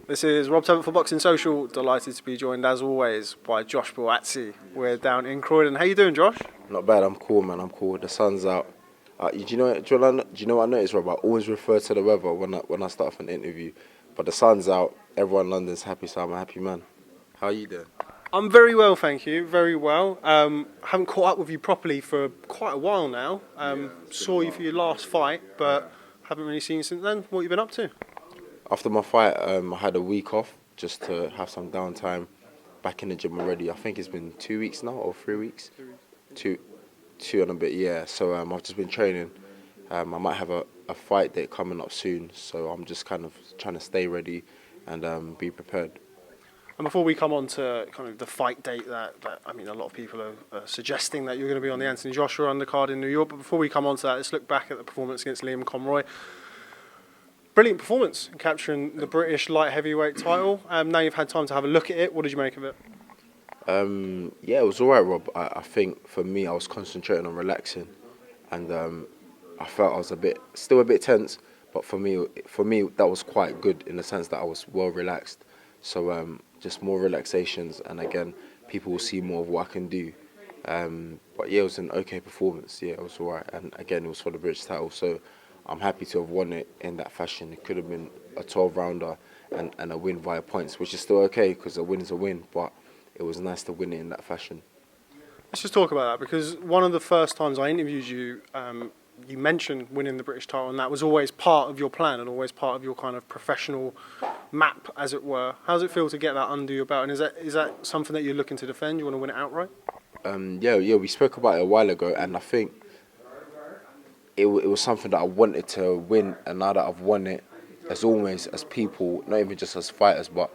This is Rob Tebbutt for Boxing Social. Delighted to be joined, as always, by Joshua Buatsi. We're down in Croydon. How you doing, Josh? Not bad. I'm cool, man. I'm cool. The sun's out. Do you know what I noticed, Rob? I always refer to the weather when I start off an interview. But the sun's out. Everyone in London's happy, so I'm a happy man. How are you doing? I'm very well, thank you. Very well. Haven't caught up with you properly for quite a while now. Saw you for your last fight, but haven't really seen you since then. What have you been up to? After my fight, I had a week off just to have some downtime. Back in the gym already. I think it's been 2 weeks now, or 3 weeks. 2 and a bit, yeah. So I've just been training. I might have a fight date coming up soon, so I'm just kind of trying to stay ready and be prepared. And before we come on to kind of the fight date that I mean, a lot of people are suggesting that you're going to be on the Anthony Joshua undercard in New York. But before we come on to that, let's look back at the performance against Liam Conroy. Brilliant performance in capturing the British light heavyweight title. Now you've had time to have a look at it. What did you make of it? Yeah, it was all right, Rob. I think for me, I was concentrating on relaxing, and I felt I was still a bit tense. But for me, that was quite good in the sense that I was well relaxed. So just more relaxations, and again, people will see more of what I can do. But yeah, it was an okay performance. Yeah, it was all right, and again, it was for the British title. So I'm happy to have won it in that fashion. It could have been a 12-rounder and a win via points, which is still okay because a win is a win. But it was nice to win it in that fashion. Let's just talk about that, because one of the first times I interviewed you, you mentioned winning the British title, and that was always part of your plan and always part of your kind of professional map, as it were. How does it feel to get that under your belt? And is that something that you're looking to defend? You want to win it outright? Yeah, we spoke about it a while ago, and I think it was something that I wanted to win, and now that I've won it, as always, as people, not even just as fighters, but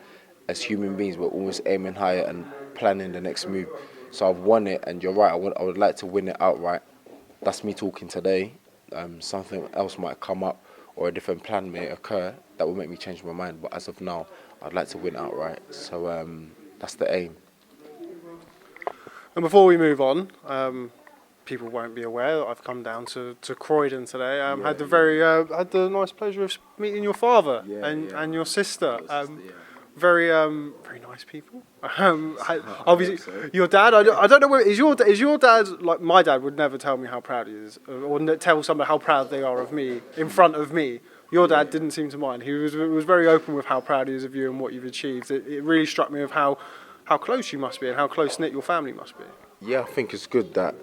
as human beings, we're always aiming higher and planning the next move. So I've won it, and you're right, I would like to win it outright. That's me talking today. Something else might come up, or a different plan may occur that will make me change my mind. But as of now, I'd like to win outright. So that's the aim. And before we move on, people won't be aware that I've come down to Croydon today. Had the nice pleasure of meeting your father and your sister. Very nice people. Obviously, your dad. I don't know where is your dad. Like, my dad would never tell me how proud he is, or tell somebody how proud they are of me in front of me. Your dad didn't seem to mind. He was very open with how proud he is of you and what you've achieved. It really struck me of how close you must be and how close knit your family must be. Yeah, I think it's good that,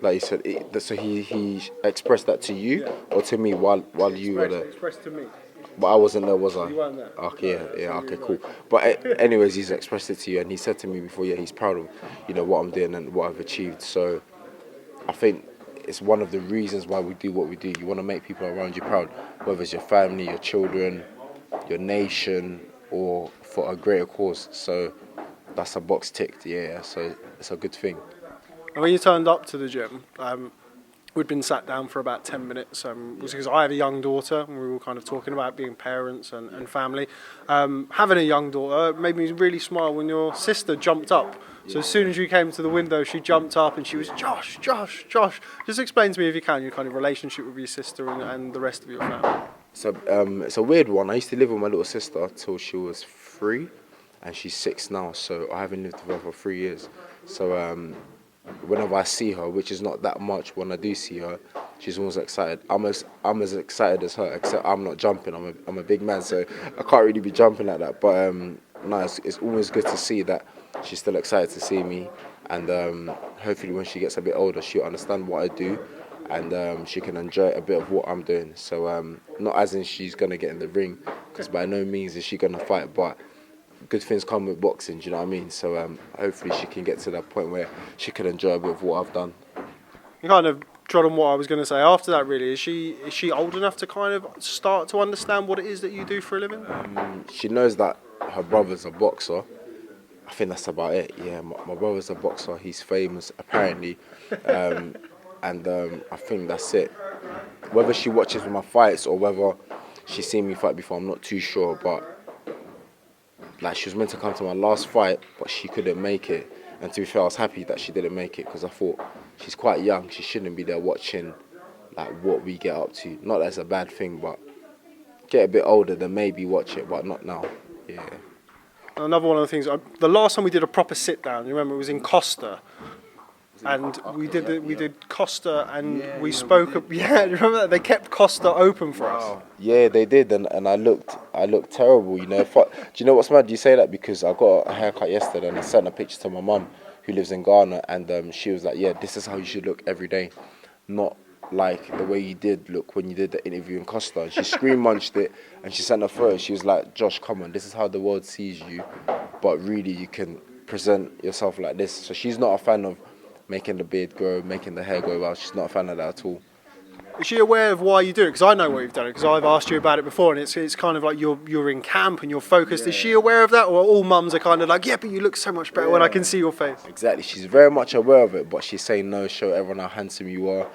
like you said, so he expressed that to you or to me while you were there. Expressed to me. But I wasn't there, was I? You weren't there. Okay, yeah, okay, cool. But anyways, he's expressed it to you, and he said to me before, yeah, he's proud of, what I'm doing and what I've achieved. So I think it's one of the reasons why we do what we do. You want to make people around you proud, whether it's your family, your children, your nation, or for a greater cause. So that's a box ticked, yeah. So it's a good thing. And when you turned up to the gym, we'd been sat down for about 10 minutes. Was because I have a young daughter, and we were kind of talking about being parents and family. Having a young daughter made me really smile when your sister jumped up. So as soon as you came to the window, she jumped up and she was, Josh. Just explain to me, if you can, your kind of relationship with your sister and the rest of your family. So it's a weird one. I used to live with my little sister till she was 3, and she's 6 now. So I haven't lived with her for 3 years. So whenever I see her, which is not that much, when I do see her, she's always excited. I'm as excited as her, except I'm not jumping. I'm a big man, so I can't really be jumping like that. But no, it's always good to see that she's still excited to see me, and hopefully when she gets a bit older, she'll understand what I do, and she can enjoy a bit of what I'm doing. So not as in she's gonna get in the ring, because by no means is she gonna fight, but good things come with boxing, do you know what I mean? So hopefully she can get to that point where she can enjoy a bit of what I've done. You kind of trod on what I was going to say after that, really. Is she old enough to kind of start to understand what it is that you do for a living? She knows that her brother's a boxer. I think that's about it, yeah. My brother's a boxer. He's famous, apparently. And I think that's it. Whether she watches my fights or whether she's seen me fight before, I'm not too sure, but like, she was meant to come to my last fight, but she couldn't make it. And to be fair, I was happy that she didn't make it, because I thought she's quite young. She shouldn't be there watching like what we get up to. Not that it's a bad thing, but get a bit older, then maybe watch it, but not now. Yeah. Another one of the things, the last time we did a proper sit down, you remember, it was in Costa. And we did Costa, and we spoke. Yeah, do you remember that? They kept Costa open for us. Yeah, they did, and I looked terrible. You know, do you know what's mad? You say that because I got a haircut yesterday, and I sent a picture to my mum, who lives in Ghana, and she was like, "Yeah, this is how you should look every day, not like the way you did look when you did the interview in Costa." And she screen munched it, and she sent a photo. She was like, "Josh, come on, this is how the world sees you, but really you can present yourself like this." So she's not a fan of making the beard grow, making the hair grow. Well, she's not a fan of that at all. Is she aware of why you do it? Because I know why you've done it, because I've asked you about it before, and it's kind of like you're in camp and you're focused. Yeah. Is she aware of that, or all mums are kind of like, yeah, but you look so much better when I can see your face? Exactly, she's very much aware of it, but she's saying no, show everyone how handsome you are,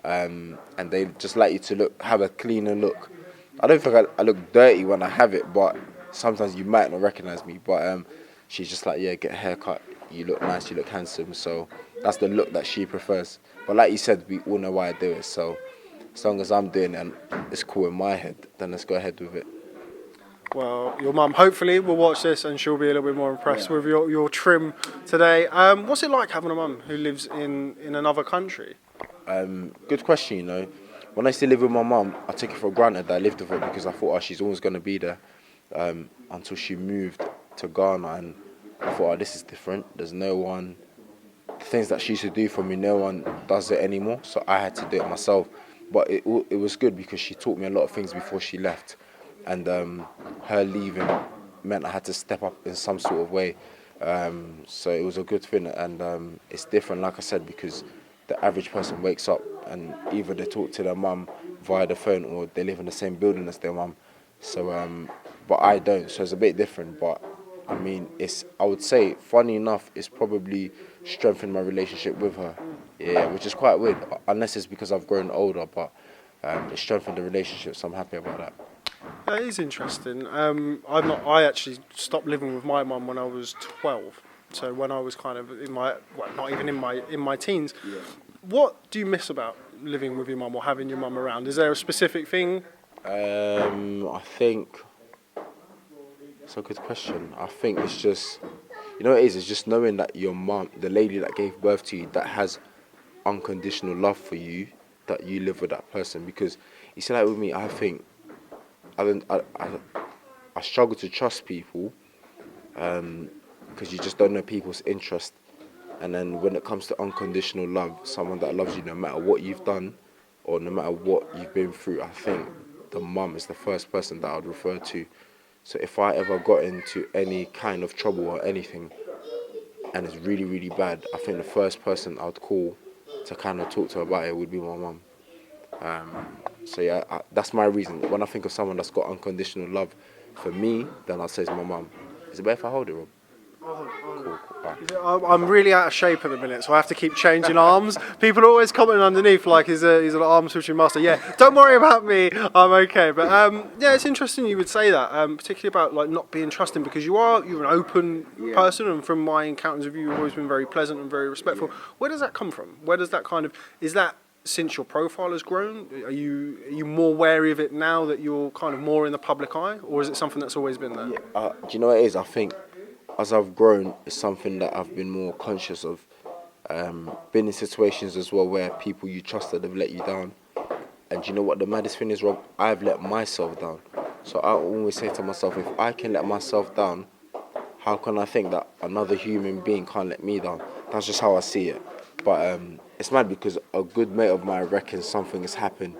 and they just like you to have a cleaner look. I don't think I look dirty when I have it, but sometimes you might not recognise me. But she's just like, yeah, get a haircut, you look nice, you look handsome. So that's the look that she prefers. But like you said, we all know why I do it. So as long as I'm doing it and it's cool in my head, then let's go ahead with it. Well, your mum hopefully will watch this and she'll be a little bit more impressed with your trim today. What's it like having a mum who lives in another country? Good question, you know. When I used to live with my mum, I took it for granted that I lived with her because I thought, she's always going to be there, until she moved to Ghana, and I thought, this is different. There's no one, the things that she used to do for me, no one does it anymore, so I had to do it myself. But it was good because she taught me a lot of things before she left, and her leaving meant I had to step up in some sort of way. So it was a good thing, and it's different, like I said, because the average person wakes up and either they talk to their mum via the phone or they live in the same building as their mum. So, but I don't, so it's a bit different. But I mean, I would say, funny enough, it's probably strengthened my relationship with her. Yeah, which is quite weird, unless it's because I've grown older, but it strengthened the relationship, so I'm happy about that. That is interesting. I actually stopped living with my mum when I was 12. So when I was kind of not even in my teens. Yeah. What do you miss about living with your mum or having your mum around? Is there a specific thing? I think it's a good question. I think it's just, you know what it is? It's just knowing that your mum, the lady that gave birth to you, that has unconditional love for you, that you live with that person. Because you see, like with me, I think I struggle to trust people, because you just don't know people's interest. And then when it comes to unconditional love, someone that loves you no matter what you've done or no matter what you've been through, I think the mum is the first person that I would refer to. So if I ever got into any kind of trouble or anything and it's really, really bad, I think the first person I would call to kind of talk to her about it would be my mum. So yeah, that's my reason. When I think of someone that's got unconditional love for me, then I'd say it's my mum. Is it better if I hold it, Rob? Cool. I'm really out of shape at the minute, so I have to keep changing arms. People are always commenting underneath like he's an arm switching master. Yeah, don't worry about me, I'm okay. But yeah, it's interesting you would say that, particularly about like not being trusting, because you're an open person, and from my encounters with you, you've always been very pleasant and very respectful. Where does that come from? Where does that is that since your profile has grown? Are you more wary of it now that you're kind of more in the public eye, or is it something that's always been there? Yeah, do you know what it is? I think as I've grown, it's something that I've been more conscious of. Been in situations as well where people you trusted have let you down. And you know what the maddest thing is, Rob? I've let myself down. So I always say to myself, if I can let myself down, how can I think that another human being can't let me down? That's just how I see it. But it's mad because a good mate of mine reckons something has happened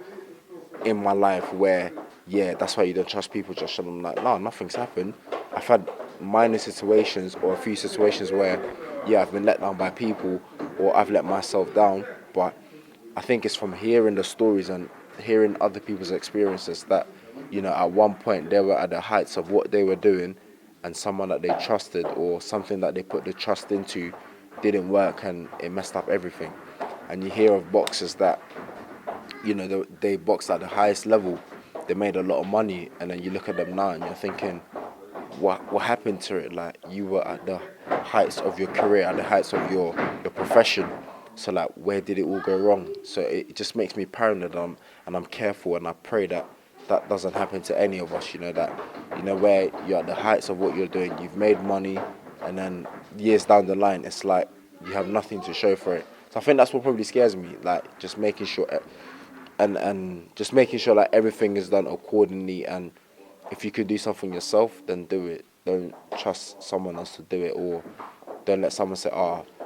in my life where, that's why you don't trust people, Josh. And I'm like, no, nothing's happened. I've had minor situations or a few situations where, I've been let down by people or I've let myself down. But I think it's from hearing the stories and hearing other people's experiences that, at one point they were at the heights of what they were doing and someone that they trusted or something that they put the trust into didn't work and it messed up everything. And you hear of boxers that, they boxed at the highest level, they made a lot of money, and then you look at them now and you're thinking, what happened to it? Like, you were at the heights of your career, at the heights of your profession. So like, where did it all go wrong? So it just makes me paranoid, and I'm careful, and I pray that that doesn't happen to any of us. That where you're at the heights of what you're doing, you've made money, and then years down the line, it's like you have nothing to show for it. So I think that's what probably scares me, like just making sure, and just making sure that everything is done accordingly. And if you could do something yourself, then do it. Don't trust someone else to do it, or don't let someone say,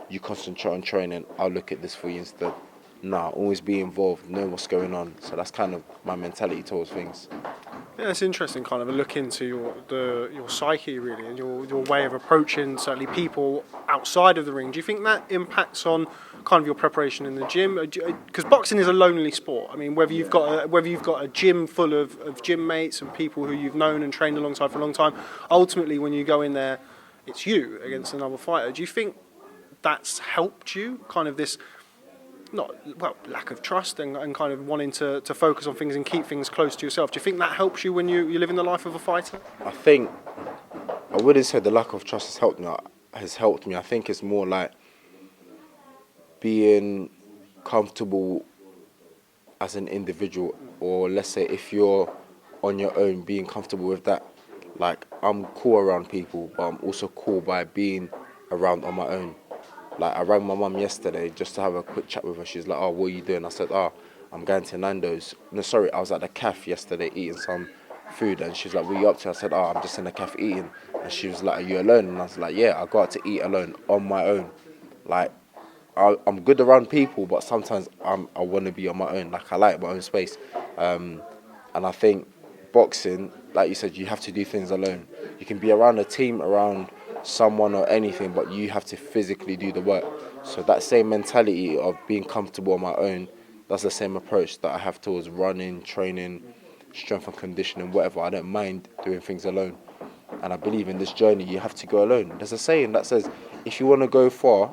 you concentrate on training, I'll look at this for you instead. Nah, always be involved, know what's going on. So that's kind of my mentality towards things. Yeah, it's interesting, kind of a look into your psyche really, and your way of approaching certainly people outside of the ring. Do you think that impacts on kind of your preparation in the gym? Because boxing is a lonely sport. I mean, whether you've got a gym full of gym mates and people who you've known and trained alongside for a long time, ultimately when you go in there, it's you against another fighter. Do you think that's helped you, kind of this lack of trust and kind of wanting to focus on things and keep things close to yourself? Do you think that helps you when you live in the life of a fighter? I think I wouldn't say the lack of trust has helped me. I think it's more like being comfortable as an individual, or let's say if you're on your own, being comfortable with that. Like, I'm cool around people, but I'm also cool by being around on my own. Like, I rang my mum yesterday just to have a quick chat with her. She's like, what are you doing? I said, I'm going to Nando's. No, sorry, I was at the cafe yesterday eating some food. And she's like, what are you up to? I said, I'm just in the cafe eating. And she was like, are you alone? And I was like, yeah, I go out to eat alone on my own. Like, I'm good around people, but sometimes I want to be on my own. Like, I like my own space. And I think boxing, like you said, you have to do things alone. You can be around a team, around someone or anything, but you have to physically do the work. So that same mentality of being comfortable on my own, that's the same approach that I have towards running, training, strength and conditioning, whatever. I don't mind doing things alone. And I believe in this journey, you have to go alone. There's a saying that says, if you want to go far,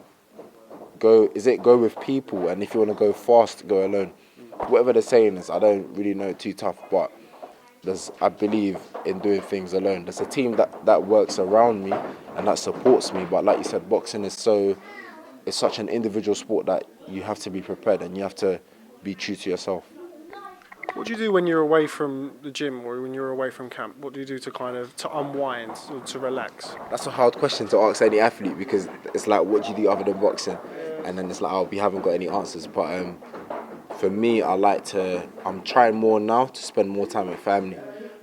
go with people, and if you want to go fast, go alone. Whatever the saying is, I don't really know it too tough, but I believe in doing things alone. There's a team that works around me and that supports me, but like you said, boxing is such an individual sport that you have to be prepared and you have to be true to yourself. What do you do when you're away from the gym or when you're away from camp? What do you do to unwind or to relax? That's a hard question to ask any athlete, because it's like, what do you do other than boxing? And then it's like, we haven't got any answers. But for me, I'm trying more now to spend more time with family.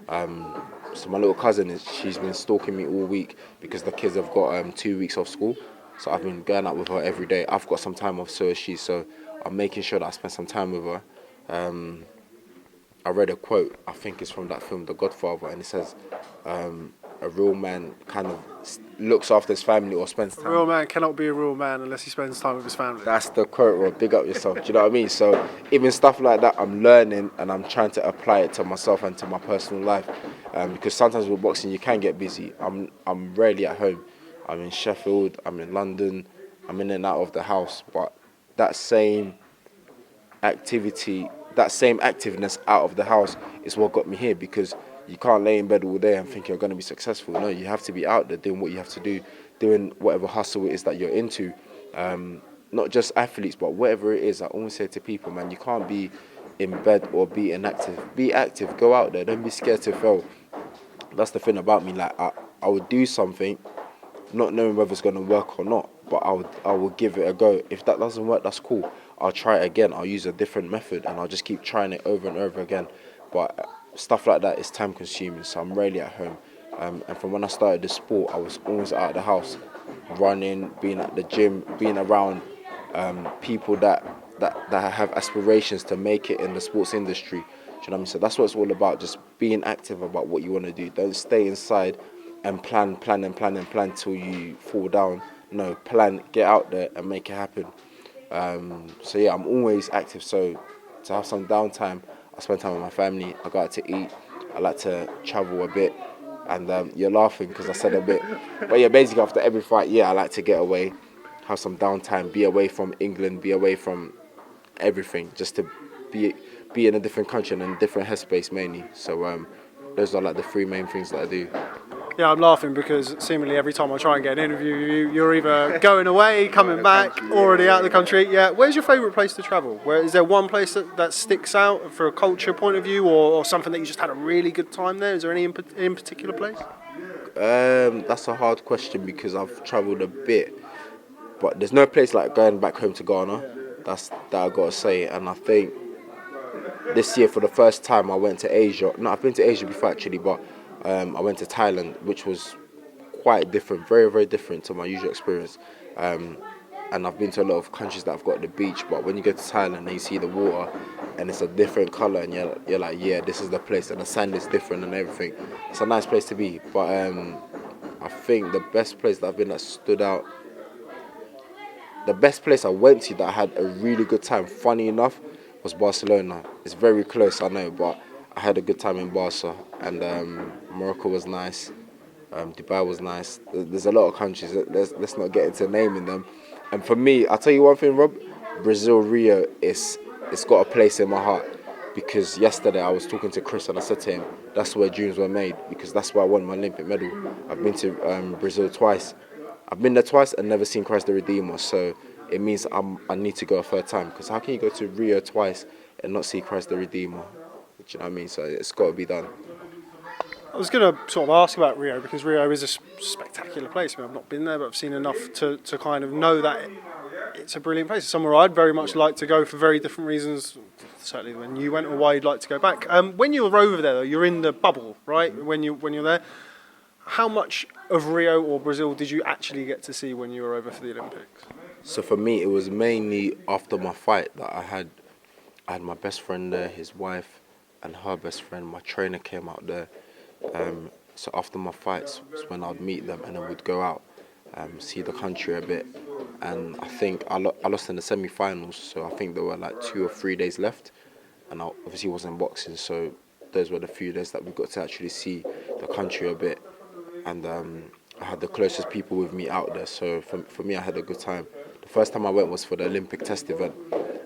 So my little cousin, she's been stalking me all week because the kids have got 2 weeks off school. So I've been going out with her every day. I've got some time off, so has she. So I'm making sure that I spend some time with her. I read a quote, I think it's from that film, The Godfather, and it says, a real man kind of looks after his family or spends time. A real man cannot be a real man unless he spends time with his family. That's the quote, Rod. Big up yourself. Do you know what I mean? So even stuff like that, I'm learning and I'm trying to apply it to myself and to my personal life. Because sometimes with boxing, you can get busy. I'm rarely at home. I'm in Sheffield, I'm in London, I'm in and out of the house. But that same activity, that same activeness out of the house is what got me here, because you can't lay in bed all day and think you're going to be successful. No, you have to be out there doing what you have to do, doing whatever hustle it is that you're into. Not just athletes, but whatever it is. I always say to people, man, you can't be in bed or be inactive. Be active, go out there, don't be scared to fail. That's the thing about me. Like, I would do something, not knowing whether it's going to work or not, but I will give it a go. If that doesn't work, that's cool. I'll try it again. I'll use a different method and I'll just keep trying it over and over again. But stuff like that is time consuming, so I'm rarely at home. And from when I started the sport, I was always out of the house, running, being at the gym, being around people that have aspirations to make it in the sports industry. Do you know what I mean? So that's what it's all about, just being active about what you want to do. Don't stay inside and plan till you fall down. No, plan, get out there and make it happen. So yeah, I'm always active. So to have some downtime, I spend time with my family. I go out to eat. I like to travel a bit. And you're laughing because I said a bit. But yeah, basically after every fight, yeah, I like to get away, have some downtime, be away from England, be away from everything, just to be in a different country and in a different headspace mainly. So those are like the three main things that I do. Yeah, I'm laughing because seemingly every time I try and get an interview, you're either going away, coming back, already out of the country. Yeah, where's your favourite place to travel? Where is there one place that sticks out for a culture point of view, or something that you just had a really good time there? Is there any in particular place? That's a hard question because I've travelled a bit, but there's no place like going back home to Ghana. That I gotta say, and I think this year for the first time I went to Asia. No, I've been to Asia before actually, but I went to Thailand, which was quite different, very very different to my usual experience. And I've been to a lot of countries that have got the beach, but when you go to Thailand and you see the water and it's a different colour and you're like, yeah, this is the place, and the sand is different and everything. It's a nice place to be. But I think the best place that I've been that stood out, the best place I went to that I had a really good time, funny enough, was Barcelona. It's very close, I know, but I had a good time in Barca, and Morocco was nice. Dubai was nice. There's a lot of countries. Let's not get into naming them. And for me, I'll tell you one thing, Rob. Brazil, Rio, it's got a place in my heart. Because yesterday I was talking to Chris and I said to him, that's where dreams were made. Because that's where I won my Olympic medal. I've been to Brazil twice. I've been there twice and never seen Christ the Redeemer. So it means I need to go a third time. Because how can you go to Rio twice and not see Christ the Redeemer? Do you know what I mean? So it's got to be done. I was going to sort of ask about Rio because Rio is a spectacular place. I mean, I've not been there, but I've seen enough to kind of know that it's a brilliant place. It's somewhere I'd very much like to go for very different reasons. Certainly when you went, or why you'd like to go back. When you were over there, though, you're in the bubble, right? When you're there, how much of Rio or Brazil did you actually get to see when you were over for the Olympics? So for me, it was mainly after my fight that I had my best friend there, his wife, and her best friend. My trainer came out there. So after my fights was when I'd meet them and then we'd go out, see the country a bit. And I think I lost in the semi-finals, so I think there were like 2 or 3 days left. And I obviously wasn't boxing, so those were the few days that we got to actually see the country a bit. And I had the closest people with me out there, so for me I had a good time. The first time I went was for the Olympic test event,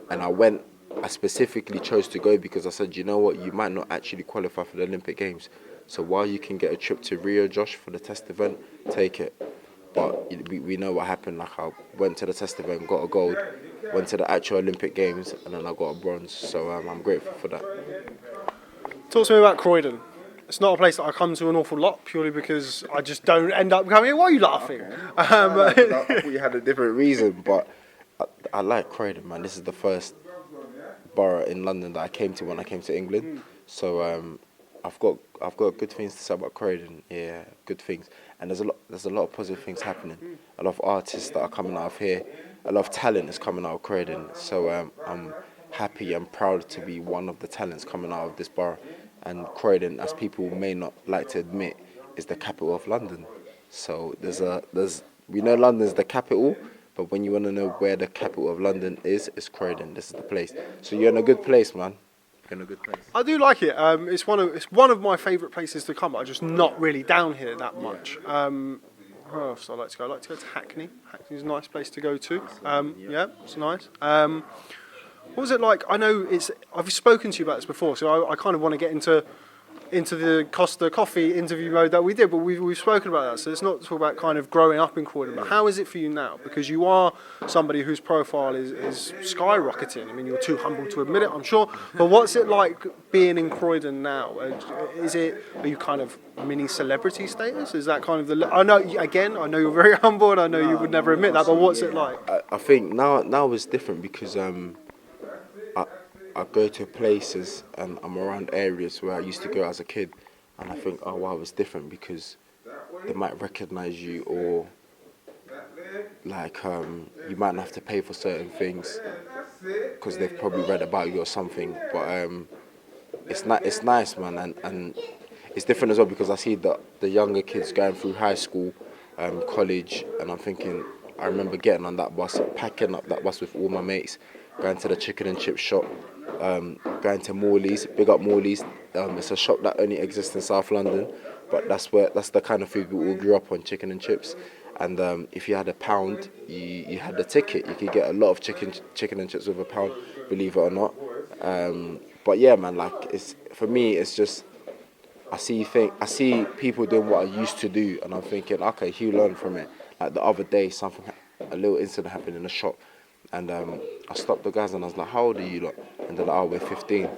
and I specifically chose to go because I said, you know what, you might not actually qualify for the Olympic Games. So while you can get a trip to Rio, Josh, for the test event, take it. But we know what happened. Like I went to the test event, got a gold, went to the actual Olympic Games, and then I got a bronze. So I'm grateful for that. Talk to me about Croydon. It's not a place that I come to an awful lot purely because I just don't end up coming here. Why are you laughing? I thought you had a different reason, but I like Croydon, man. This is the first borough in London that I came to when I came to England. So I've got good things to say about Croydon. Yeah, good things. And there's a lot of positive things happening. A lot of artists that are coming out of here. A lot of talent is coming out of Croydon. So I'm happy and proud to be one of the talents coming out of this borough. And Croydon, as people may not like to admit, is the capital of London. So we know London's the capital, but when you want to know where the capital of London is, it's Croydon. This is the place. So you're in a good place, man. In a good place. I do like it. It's one of my favourite places to come. I'm just not really down here that much. Where else I like to go? I like to go to Hackney. Hackney's a nice place to go to. Yeah, it's nice. What was it like? I know I've spoken to you about this before, so I kind of want to get into the Costa Coffee interview mode that we did, but we've spoken about that. So it's not talk about kind of growing up in Croydon, but how is it for you now? Because you are somebody whose profile is skyrocketing. I mean, you're too humble to admit it, I'm sure. But what's it like being in Croydon now? Are you kind of mini celebrity status? Is that kind of I know you're very humble, and I know you would never admit that. But what's it like? I think now it's different because I go to places and I'm around areas where I used to go as a kid, and I think, oh wow, it's different because they might recognise you, or like you might not have to pay for certain things because they've probably read about you or something. But it's nice, man, and it's different as well because I see the younger kids going through high school, college, and I'm thinking, I remember getting on that bus, packing up that bus with all my mates, going to the chicken and chip shop, going to Morley's, big up Morley's. It's a shop that only exists in South London, but that's the kind of food we all grew up on, chicken and chips. And if you had £1, you had the ticket. You could get a lot of chicken and chips with £1, believe it or not. But yeah, man, like for me, it's just I see people doing what I used to do, and I'm thinking, okay, you learn from it. Like the other day, a little incident happened in the shop, and I stopped the guys and I was like, how old are you lot? And they're like, oh, we're 15.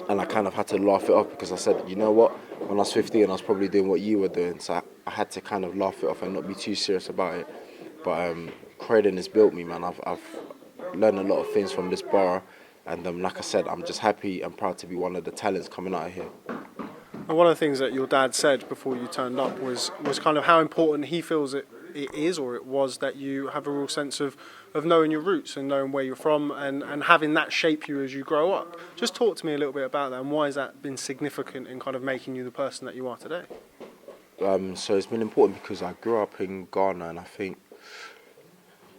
And I kind of had to laugh it off because I said, you know what? When I was 15, I was probably doing what you were doing, so I had to kind of laugh it off and not be too serious about it. But Croydon has built me, man. I've learned a lot of things from this borough, and like I said, I'm just happy and proud to be one of the talents coming out of here. And one of the things that your dad said before you turned up was kind of how important he feels it is, or it was, that you have a real sense of knowing your roots and knowing where you're from and having that shape you as you grow up. Just talk to me a little bit about that, and why has that been significant in kind of making you the person that you are today? So it's been important because I grew up in Ghana, and I think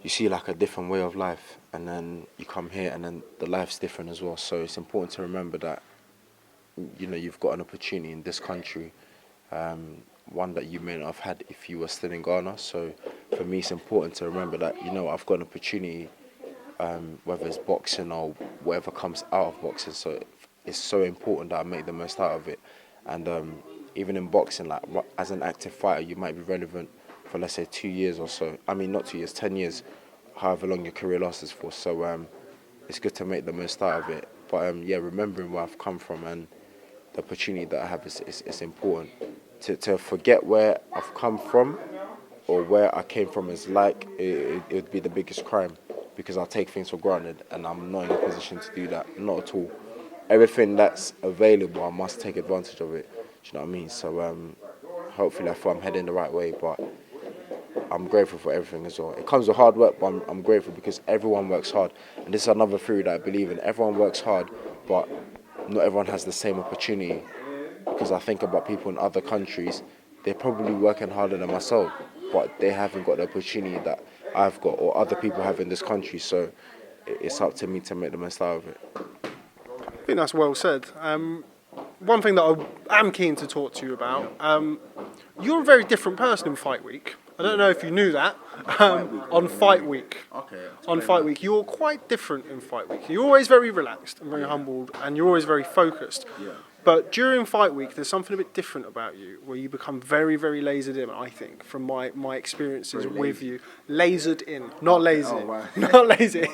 you see like a different way of life, and then you come here and then the life's different as well. So it's important to remember that, you know, you've got an opportunity in this country, one that you may not have had if you were still in Ghana. So for me, it's important to remember that, you know, I've got an opportunity, whether it's boxing or whatever comes out of boxing. So it's so important that I make the most out of it. And even in boxing, like as an active fighter, you might be relevant for, let's say, 2 years or so. I mean, not 2 years, 10 years, however long your career lasts for. So it's good to make the most out of it. But yeah, remembering where I've come from and the opportunity that I have is important. To forget where I've come from or where I came from is like, it would be the biggest crime, because I'll take things for granted, and I'm not in a position to do that, not at all. Everything that's available, I must take advantage of it. Do you know what I mean? So hopefully I feel I'm heading the right way, but I'm grateful for everything as well. It comes with hard work, but I'm grateful because everyone works hard. And this is another theory that I believe in. Everyone works hard, but not everyone has the same opportunity. Because I think about people in other countries, they're probably working harder than myself, but they haven't got the opportunity that I've got or other people have in this country. So it's up to me to make the most out of it. I think that's well said. One thing that I am keen to talk to you about, you're a very different person in Fight Week. I don't know if you knew that. On Fight Week. Okay. On Fight Week, you're quite different in Fight Week. You're always very relaxed and very humbled, and you're always very focused. Yeah. But during Fight Week, there's something a bit different about you, where you become very, very lasered in, I think, from my experiences with you. Lasered in, not lazy. Oh, wow. Not lazy.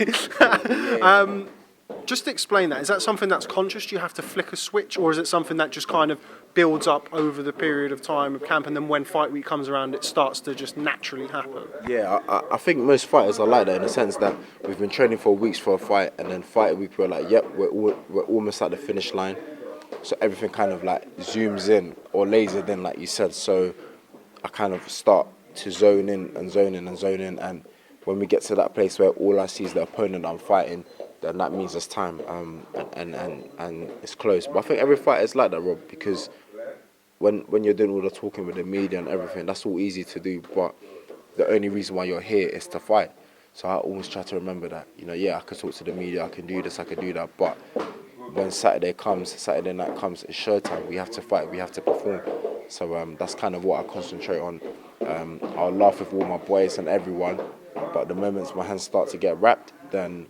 Just explain that. Is that something that's conscious? Do you have to flick a switch, or is it something that just kind of builds up over the period of time of camp, and then when Fight Week comes around, it starts to just naturally happen? Yeah, I think most fighters are like that, in the sense that we've been training for weeks for a fight, and then Fight Week we're like, yep, we're almost at the finish line. So everything kind of like zooms in or lasered in, like you said. So I kind of start to zone in and zone in and zone in, and when we get to that place where all I see is the opponent I'm fighting, then that means it's time, and it's close. But I think every fighter is like that, Rob, because when you're doing all the talking with the media and everything, that's all easy to do, but the only reason why you're here is to fight. So I always try to remember that, you know, yeah, I can talk to the media, I can do this, I can do that, but when Saturday night comes, it's showtime. We have to fight, we have to perform. So that's kind of what I concentrate on. I'll laugh with all my boys and everyone, but the moments my hands start to get wrapped, then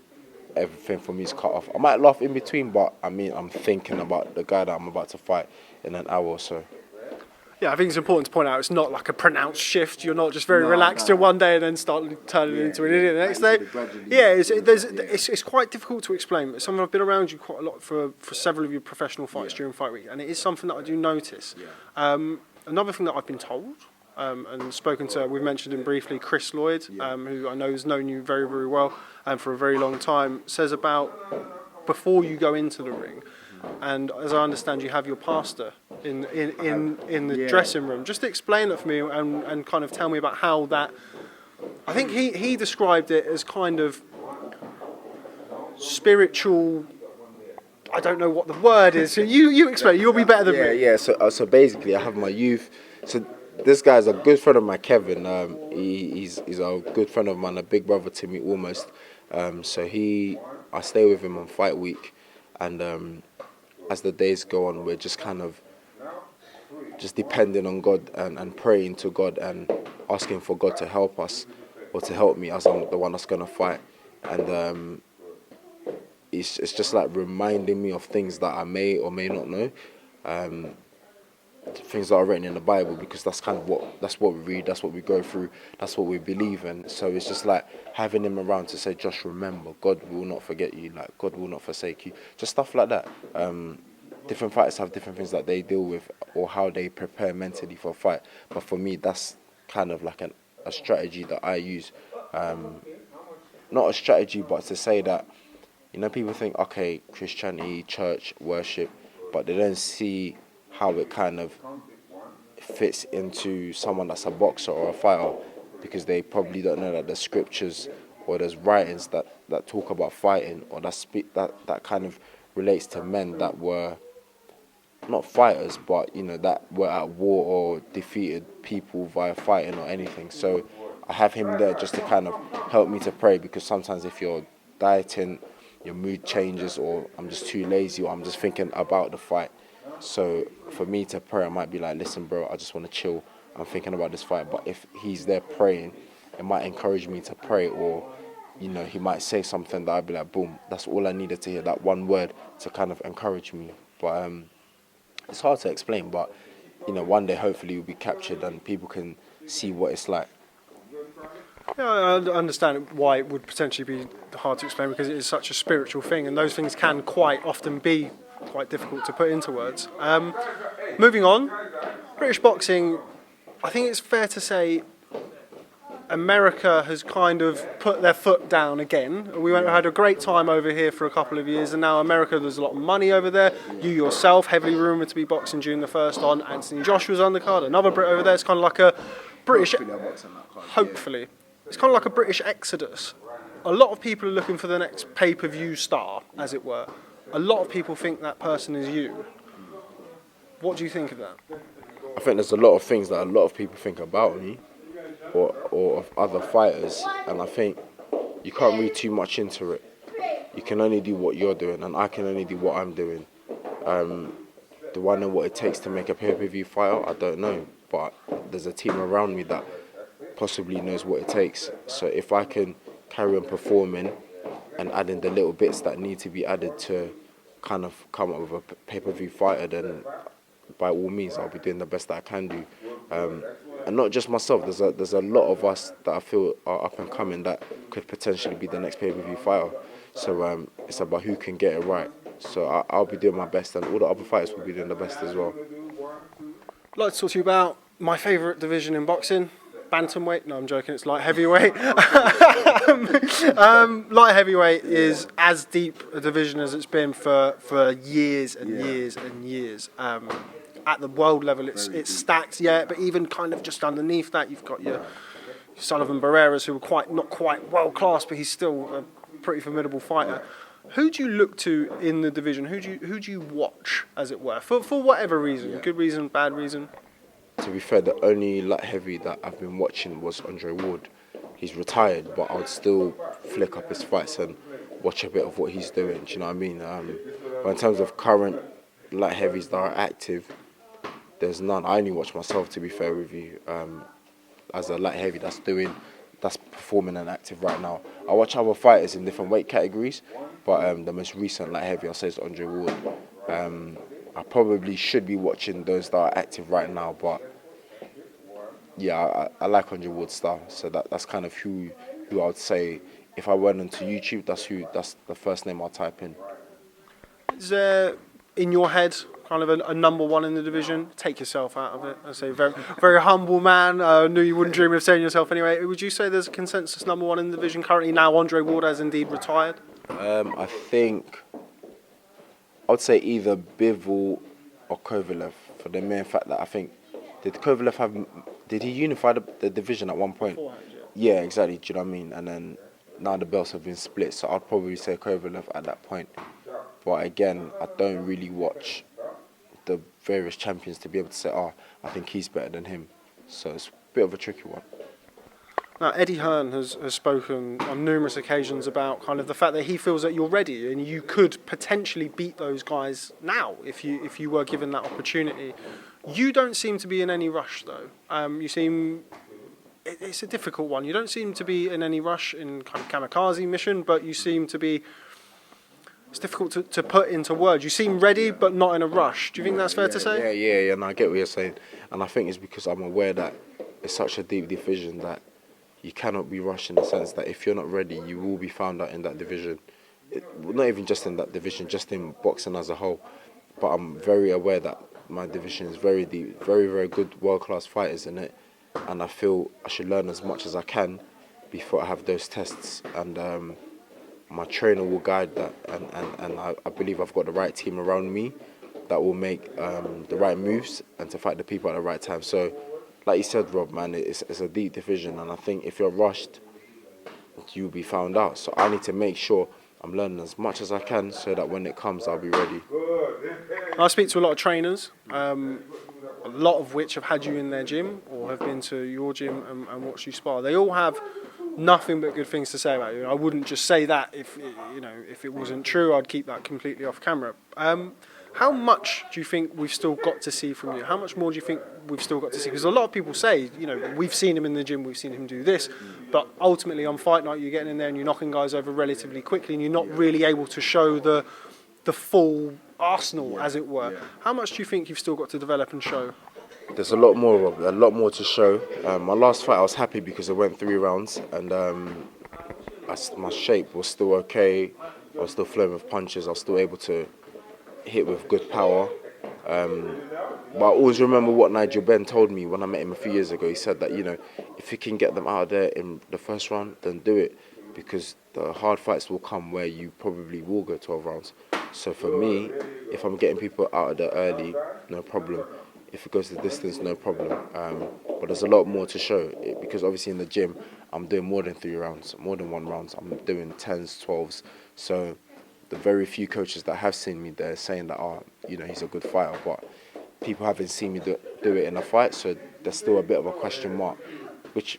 everything for me is cut off. I might laugh in between, but I mean, I'm thinking about the guy that I'm about to fight in an hour or so. Yeah, I think it's important to point out it's not like a pronounced shift. You're not just very relaxed till one day and then start turning into an idiot the next day. Yeah, it's quite difficult to explain. It's something I've been around you quite a lot for several of your professional fights during Fight Week, and it is something that I do notice. Another thing that I've been told and spoken to, we've mentioned him briefly, Chris Lloyd, who I know has known you very, very well and for a very long time, says about before you go into the ring, and as I understand, you have your pastor in the dressing room. Just explain that for me and kind of tell me about how that. I think he described it as kind of spiritual. I don't know what the word is. So you explain. You'll be better than me. Yeah. So basically, I have my youth. So this guy's a good friend of mine, Kevin. He's a good friend of mine, a big brother to me almost. So I stay with him on Fight Week, and as the days go on, we're just kind of just depending on God and praying to God and asking for God to help us or to help me as I'm the one that's gonna fight. And it's just like reminding me of things that I may or may not know. things that are written in the Bible, because that's what we read, that's what we go through, that's what we believe in. So it's just like having him around to say, Josh, remember, God will not forget you, like God will not forsake you, just stuff like that. Different fighters have different things that they deal with or how they prepare mentally for a fight. But for me, that's kind of like a strategy that I use. Not a strategy, but to say that, people think, okay, Christianity, church, worship, but they don't see how it kind of fits into someone that's a boxer or a fighter, because they probably don't know that there's scriptures or there's writings that talk about fighting, or that kind of relates to men that were not fighters, but that were at war or defeated people via fighting or anything. So I have him there just to kind of help me to pray, because sometimes if you're dieting, your mood changes, or I'm just too lazy, or I'm just thinking about the fight. So for me to pray, I might be like, listen, bro, I just want to chill. I'm thinking about this fight. But if he's there praying, it might encourage me to pray, or he might say something that I'd be like, boom, that's all I needed to hear, that one word to kind of encourage me. But it's hard to explain, but one day hopefully you'll be captured and people can see what it's like. Yeah, I understand why it would potentially be hard to explain, because it is such a spiritual thing, and those things can quite often be quite difficult to put into words. Moving on, British boxing, I think it's fair to say America has kind of put their foot down again. We had a great time over here for a couple of years, and now America, there's a lot of money over there. You yourself, heavily rumoured to be boxing June the 1st on Anthony Joshua's undercard, another Brit over there. It's kind of like a British... Hopefully. It's kind of like a British exodus. A lot of people are looking for the next pay-per-view star, as it were. A lot of people think that person is you. What do you think of that? I think there's a lot of things that a lot of people think about me, or of other fighters, and I think you can't read too much into it. You can only do what you're doing, and I can only do what I'm doing. Do I know what it takes to make a pay-per-view fighter? I don't know, but there's a team around me that possibly knows what it takes. So if I can carry on performing and adding the little bits that need to be added to kind of come up with a pay-per-view fighter, then by all means I'll be doing the best that I can do. And not just myself, there's a lot of us that I feel are up and coming that could potentially be the next pay-per-view fighter. So it's about who can get it right. So I'll be doing my best, and all the other fighters will be doing the best as well. I'd like to talk to you about my favourite division in boxing, bantamweight. No, I'm joking, it's light heavyweight. Light heavyweight is as deep a division as it's been for years and years and years. At the world level, it's stacked, but even kind of just underneath that, you've got your Sullivan Barreras, who are not quite world class, but he's still a pretty formidable fighter. Who do you look to in the division? Who do you watch, as it were, for whatever reason, good reason, bad reason? To be fair, the only light heavy that I've been watching was Andre Ward. He's retired, but I would still flick up his fights and watch a bit of what he's doing. Do you know what I mean? But in terms of current light heavies that are active, there's none. I only watch myself, to be fair with you, as a light heavy that's performing and active right now. I watch other fighters in different weight categories, but the most recent light heavy I'll say is Andre Ward. I probably should be watching those that are active right now, but yeah, I like Andre Ward's style, so that's kind of who I would say, if I went onto YouTube, that's the first name I'll type in. Is there, in your head, kind of a number one in the division? Take yourself out of it. I say very, very humble man. Knew you wouldn't dream of saying yourself anyway. Would you say there's a consensus number one in the division currently now? Andre Ward has indeed retired. I think I would say either Bivol or Kovalev, for the mere fact that I think, did he unify the division at one point? Yeah, exactly. Do you know what I mean? And then now the belts have been split, so I'd probably say Kovalev at that point. But again, I don't really watch the various champions to be able to say, I think he's better than him. So it's a bit of a tricky one. Now, Eddie Hearn has spoken on numerous occasions about kind of the fact that he feels that you're ready and you could potentially beat those guys now if you were given that opportunity. You don't seem to be in any rush, though. It's a difficult one. You don't seem to be in any rush in kind of kamikaze mission, but you seem to be it's difficult to put into words. You seem ready, but not in a rush. Do you think that's fair to say? Yeah. And I get what you're saying, and I think it's because I'm aware that it's such a deep division that you cannot be rushed in the sense that if you're not ready, you will be found out in that division. Not even just in that division, just in boxing as a whole. But I'm very aware that my division is very deep, very, very good world-class fighters in it, and I feel I should learn as much as I can before I have those tests, and my trainer will guide that, and I believe I've got the right team around me that will make the right moves and to fight the people at the right time. So, like you said, Rob, man, it's a deep division, and I think if you're rushed, you'll be found out. So I need to make sure I'm learning as much as I can so that when it comes, I'll be ready. I speak to a lot of trainers, a lot of which have had you in their gym or have been to your gym and watched you spar. They all have nothing but good things to say about you. I wouldn't just say that if it wasn't true. I'd keep that completely off camera. How much do you think we've still got to see from you? How much more do you think we've still got to see? Because a lot of people say, we've seen him in the gym, we've seen him do this, but ultimately on fight night you're getting in there and you're knocking guys over relatively quickly and you're not really able to show the full arsenal, as it were. How much do you think you've still got to develop and show? There's a lot more, Rob, a lot more to show. My last fight I was happy because it went 3 rounds and my shape was still okay. I was still flowing with punches, I was still able to hit with good power. But I always remember what Nigel Benn told me when I met him a few years ago. He said that, if you can get them out of there in the first round, then do it. Because the hard fights will come where you probably will go 12 rounds. So for me, if I'm getting people out of there early, no problem. If it goes the distance, no problem. But there's a lot more to show. Because obviously in the gym, I'm doing more than 3 rounds, more than 1 round. I'm doing 10s, 12s. So the very few coaches that have seen me there saying that, he's a good fighter, but people haven't seen me do it in a fight, so there's still a bit of a question mark, which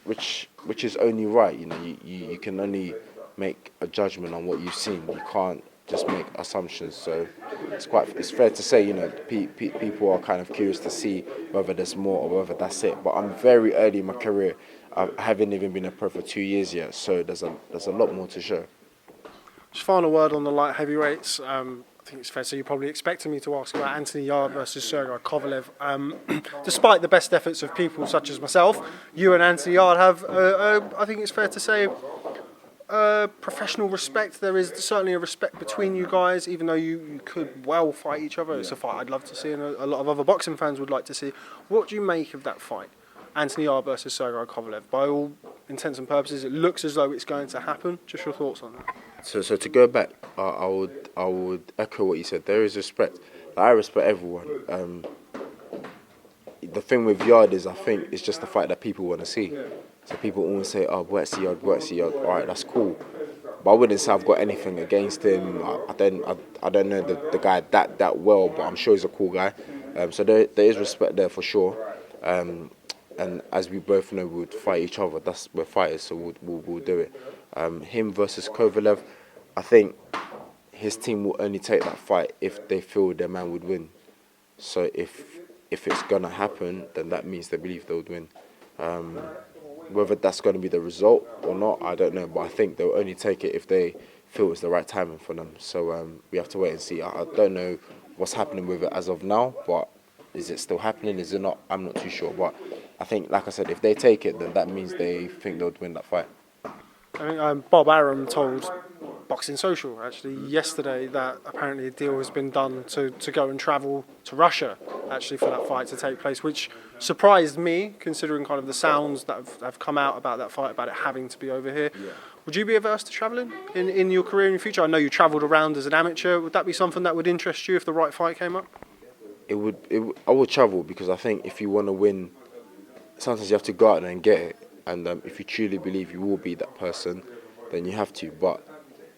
is only right. You can only make a judgment on what you've seen. You can't just make assumptions. So it's fair to say, people are kind of curious to see whether there's more or whether that's it. But I'm very early in my career. I haven't even been a pro for 2 years yet, so there's a lot more to show. Just final word on the light heavyweights. I think it's fair to say you're probably expecting me to ask about Anthony Yarde versus Sergei Kovalev. Despite the best efforts of people such as myself, you and Anthony Yarde have, I think it's fair to say, professional respect. There is certainly a respect between you guys, even though you could well fight each other. It's a fight I'd love to see and a lot of other boxing fans would like to see. What do you make of that fight? Anthony Yarde versus Sergei Kovalev. By all intents and purposes, it looks as though it's going to happen. Just your thoughts on that. So to go back, I would echo what you said. There is respect. I respect everyone. The thing with Yarde is, I think it's just the fight that people want to see. So people always say, "Oh, Buatsi Yarde." All right, that's cool. But I wouldn't say I've got anything against him. I don't know the guy that well, but I'm sure he's a cool guy. So there is respect there for sure. And as we both know, we would fight each other. We're fighters, so we'll do it. Him versus Kovalev, I think his team will only take that fight if they feel their man would win. So if it's gonna happen, then that means they believe they would win. Whether that's going to be the result or not, I don't know. But I think they'll only take it if they feel it's the right timing for them. So we have to wait and see. I don't know what's happening with it as of now, but is it still happening? Is it not? I'm not too sure. But I think, like I said, if they take it, then that means they think they'll win that fight. I think Bob Arum told Boxing Social actually yesterday that apparently a deal has been done to go and travel to Russia actually for that fight to take place, which surprised me considering kind of the sounds that have come out about that fight, about it having to be over here. Yeah. Would you be averse to travelling in your career in the future? I know you travelled around as an amateur. Would that be something that would interest you if the right fight came up? It would. I would travel because I think if you want to win, sometimes you have to go out there and get it. And if you truly believe you will be that person, then you have to. But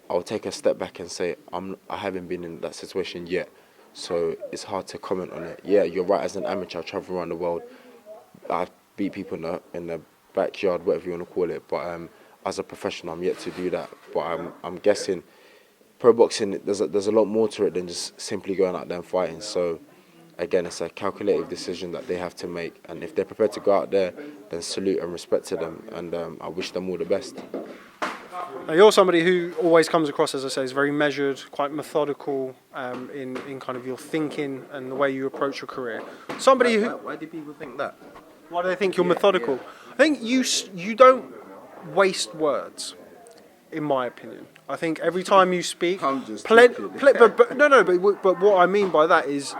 I'll take a step back and say I haven't been in that situation yet, so it's hard to comment on it. Yeah, you're right. As an amateur, I travel around the world. I beat people in the backyard, whatever you want to call it. But as a professional, I'm yet to do that. But I'm guessing pro boxing, there's a lot more to it than just simply going out there and fighting. So again, it's a calculated decision that they have to make. And if they're prepared to go out there, then salute and respect to them. And I wish them all the best. Now, you're somebody who always comes across, as I say, as very measured, quite methodical in kind of your thinking and the way you approach your career. Somebody who... Why do people think that? Why do they think you're methodical? Yeah. I think you don't waste words, in my opinion. I think every time you speak... I'm just but what I mean by that is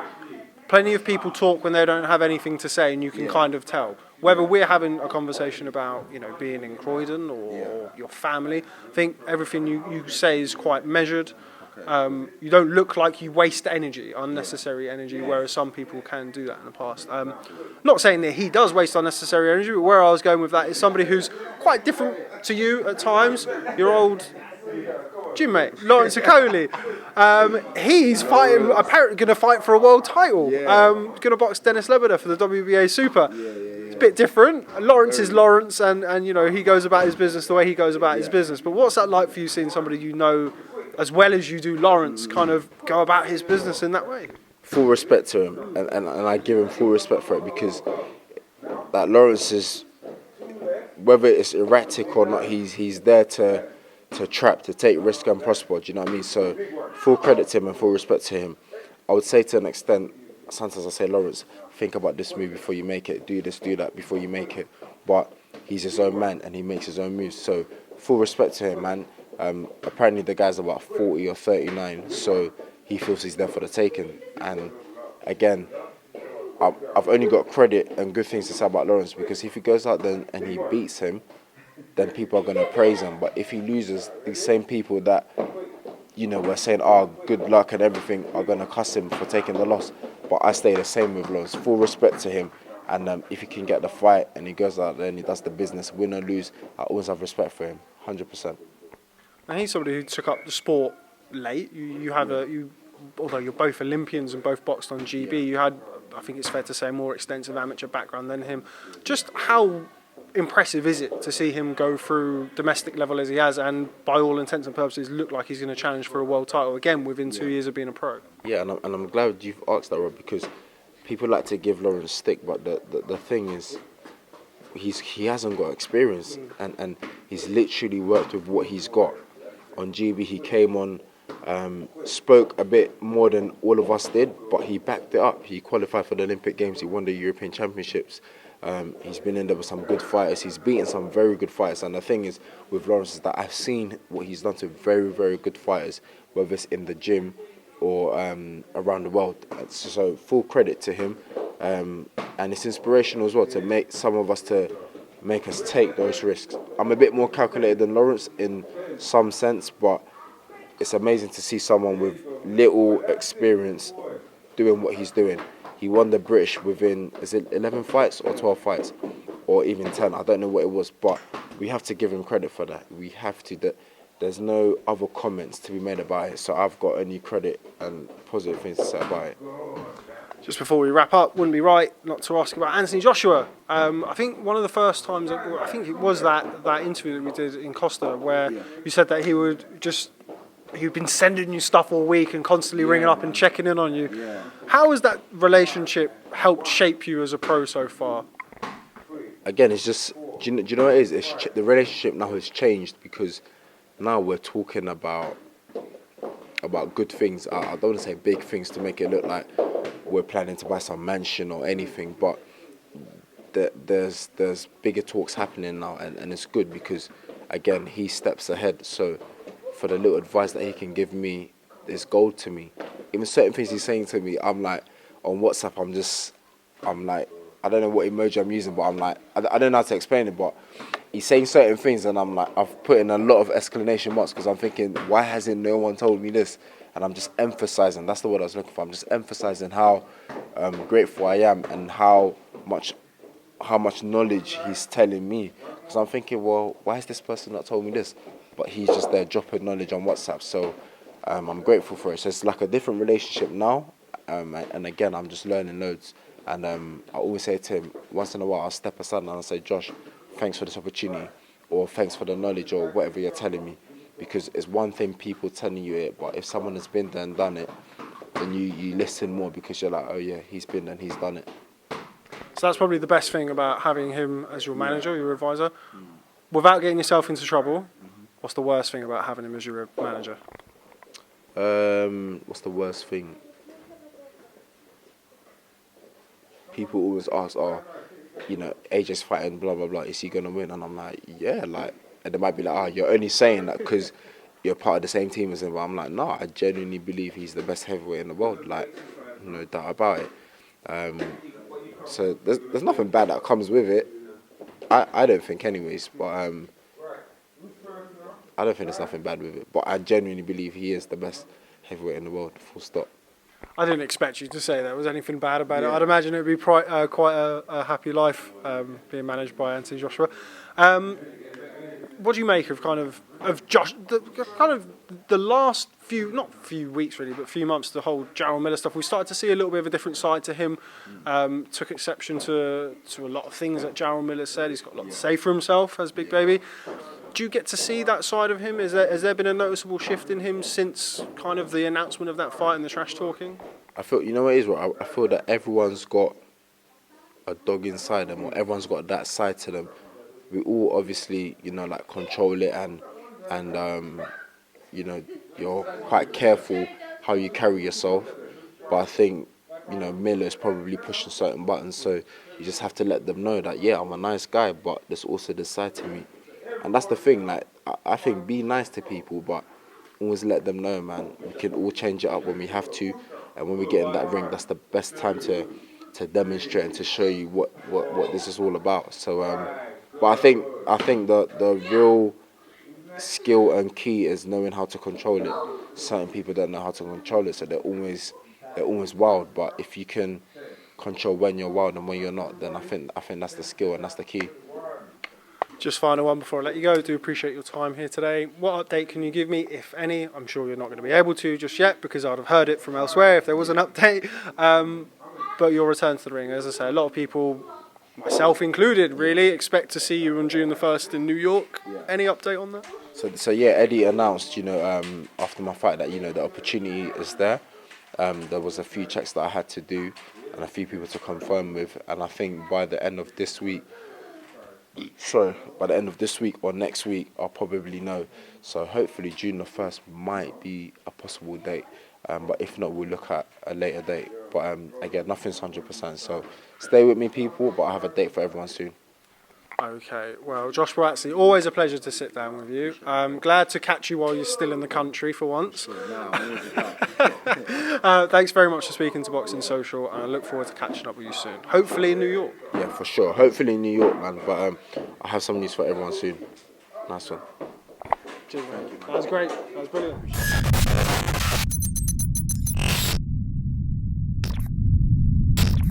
plenty of people talk when they don't have anything to say, and you can kind of tell. Whether we're having a conversation about, being in Croydon or your family, I think everything you say is quite measured. Okay. You don't look like you waste energy, unnecessary energy, whereas some people can do that in the past. Not saying that he does waste unnecessary energy, but where I was going with that is somebody who's quite different to you at times. Your old gym mate, Lawrence Okolie. He's apparently going to fight for a world title. Going to box Dennis Lebedev for the WBA Super. It's a bit different. Lawrence is Lawrence, and he goes about his business the way he goes about his business. But what's that like for you, seeing somebody as well as you do Lawrence kind of go about his business in that way? Full respect to him, and I give him full respect for it, because that Lawrence is, whether it's erratic or not, he's there to trap, to take risk and prosper. Do you know what I mean? So full credit to him and full respect to him. I would say to an extent, sometimes I say, Lawrence, think about this move before you make it. Do this, do that before you make it. But he's his own man and he makes his own moves. So full respect to him, man. Apparently the guy's about 40 or 39, so he feels he's there for the taking. And again, I've only got credit and good things to say about Lawrence, because if he goes out there and he beats him, then people are going to praise him. But if he loses, these same people that, were saying, good luck and everything, are going to cuss him for taking the loss. But I stay the same with Lawrence. Full respect to him. And if he can get the fight and he goes out there and he does the business, win or lose, I always have respect for him, 100%. Now, he's somebody who took up the sport late. Although you're both Olympians and both boxed on GB, you had, I think it's fair to say, a more extensive amateur background than him. Just how impressive is it to see him go through domestic level as he has, and by all intents and purposes look like he's going to challenge for a world title again within 2 years of being a pro? Yeah, and I'm glad you've asked that, Rob, because people like to give Lawrence stick, but the thing is, he hasn't got experience, and he's literally worked with what he's got. On GB, he came on, spoke a bit more than all of us did, but he backed it up. He qualified for the Olympic Games, he won the European Championships. He's been in there with some good fighters. He's beaten some very good fighters. And the thing is with Lawrence is that I've seen what he's done to very, very good fighters, whether it's in the gym or around the world. So full credit to him. And it's inspirational as well to make some of us make us take those risks. I'm a bit more calculated than Lawrence in some sense, but it's amazing to see someone with little experience doing what he's doing. He won the British within, is it 11 fights or 12 fights? Or even 10, I don't know what it was, but we have to give him credit for that. We have to. There's no other comments to be made about it, so I've got only credit and positive things to say about it. Just before we wrap up, wouldn't be right not to ask about Anthony Joshua. I think one of the first times, I think it was that interview that we did in Costa, where you said that he'd been sending you stuff all week and constantly ringing up and checking in on you. Yeah. How has that relationship helped shape you as a pro so far? Again, it's just, do you know what it is? The relationship now has changed, because now we're talking about good things. I don't want to say big things to make it look like we're planning to buy some mansion or anything, but there's bigger talks happening now, and it's good because, again, he steps ahead. So for the little advice that he can give me is gold to me. Even certain things he's saying to me, I'm like, on WhatsApp, I'm like, I don't know what emoji I'm using, but I'm like, I don't know how to explain it, but he's saying certain things, and I'm like, I've put in a lot of exclamation marks, because I'm thinking, why hasn't no one told me this? And I'm just emphasizing, that's the word I was looking for, I'm just emphasizing how grateful I am and how much knowledge he's telling me. Because I'm thinking, well, why has this person not told me this? But he's just there dropping knowledge on WhatsApp. So I'm grateful for it. So it's like a different relationship now. And again, I'm just learning loads. And I always say to him, once in a while, I'll step aside and I'll say, Josh, thanks for this opportunity, or thanks for the knowledge, or whatever you're telling me. Because it's one thing people telling you it, but if someone has been there and done it, then you listen more, because you're like, oh yeah, he's been there and he's done it. So that's probably the best thing about having him as your manager, your advisor. Without getting yourself into trouble, What's the worst thing about having him as your manager? What's the worst thing? People always ask, "Oh, you know, AJ's fighting, blah blah blah. Is he gonna win?" And I'm like, "Yeah." Like, and they might be like, "Oh, you're only saying that because you're part of the same team as him." But I'm like, "No, I genuinely believe he's the best heavyweight in the world. Like, no doubt about it." So there's nothing bad that comes with it. I don't think, anyways. But I don't think there's nothing bad with it. But I genuinely believe he is the best heavyweight in the world. Full stop. I didn't expect you to say there was anything bad about it. I'd imagine it would be quite a happy life being managed by Anthony Joshua. What do you make of the last few weeks really, but few months, the whole Jarrell Miller stuff? We started to see a little bit of a different side to him. Took exception to a lot of things that Jarrell Miller said. He's got a lot to say for himself as Big Baby. Do you get to see that side of him? Has there been a noticeable shift in him since kind of the announcement of that fight and the trash talking? I feel, you know what it is, right? I feel that everyone's got a dog inside them, or everyone's got that side to them. We all obviously, you know, like control it and you know, you're quite careful how you carry yourself. But I think, you know, Miller's probably pushing certain buttons, so you just have to let them know that, yeah, I'm a nice guy, but there's also this side to me. And that's the thing, like, I think be nice to people, but always let them know, man, we can all change it up when we have to. And when we get in that ring, that's the best time to demonstrate and to show you what this is all about. So, but I think the real skill and key is knowing how to control it. Certain people don't know how to control it, so they're always wild. But if you can control when you're wild and when you're not, then I think that's the skill and that's the key. Just final one before I let you go. I do appreciate your time here today. What update can you give me, if any? I'm sure you're not going to be able to just yet because I'd have heard it from elsewhere if there was an update. But your return to the ring, as I say, a lot of people, myself included, really expect to see you on June the 1st in New York. Yeah. Any update on that? So yeah, Eddie announced, you know, after my fight that, you know, the opportunity is there. There was a few checks that I had to do and a few people to confirm with, and I think by the end of this week or next week, I'll probably know. So hopefully June the 1st might be a possible date. But if not, we'll look at a later date. But again, nothing's 100%. So stay with me, people, but I have a date for everyone soon. Okay, well, Joshua Buatsi, always a pleasure to sit down with you. Glad to catch you while you're still in the country for once. Thanks very much for speaking to Boxing Social, and I look forward to catching up with you soon. Hopefully in New York. Yeah, for sure. Hopefully in New York, man. But I have some news for everyone soon. Nice one. Cheers, man. That was great. That was brilliant.